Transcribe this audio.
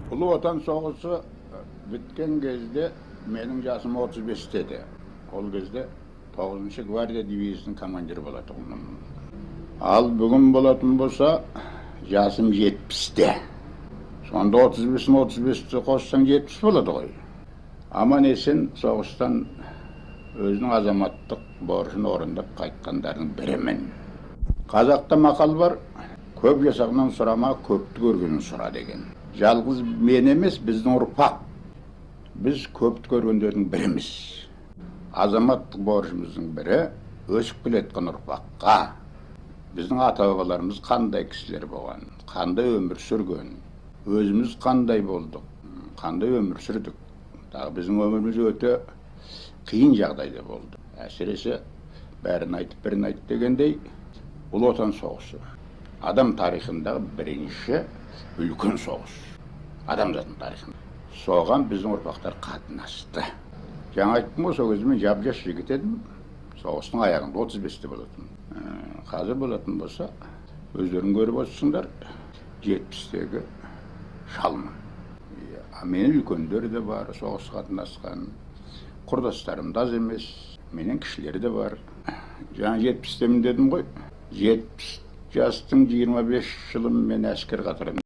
Ұлы Отан соғысы біткен кезде менің жасым 35-те еді. Ол кезде 9-шы гвардия дивизиясының командирі болатынмын. Ал бүгін болатын болса, жасым 70-те. Сонда 35-35-ті қоссаң 70 болады ғой. Аман есен соғыстан өзінің азаматтық борышын орындап қайтқандардың бірімін. Қазақта мақал бар, көп жасағынан сұрама, көпті көргенін сұра деген. Жалғыз мен емес, біздің ұрпақ. Біз көпті көргендердің біріміз. Азаматтық борышымыздың бірі өсіп келеткен ұрпаққа. Біздің ата-бабаларымыз қандай кісілер болған, қандай өмір сүрген, өзіміз қандай болдық, қандай өмір сүрдік. Тағы біздің өміріміз өте қиын жағдайда болды. Әсіресе бәрін айт дегендей, Ұлы Отан соғысы адам тарихындағы бірінші үлкен соғыс. Адамзаттың тарихында. Соған біздің ұрпақтар қатынасты. Жаңа айттым ғой, сол кезде мен жап-жас жігіт едім. Соғыстың аяғында 35-те болатын. Қазір болатын болса, өздерің көріп отырсыңдар, 70-тегі шалмын. Менің үлкендер де бар, соғыс қатынасқан. Құрдастарым да аз емес, менен кішілері де бар. Жаңа 70-темін дедім ғой. 70 жастың 25 жылым мен әскер қатарында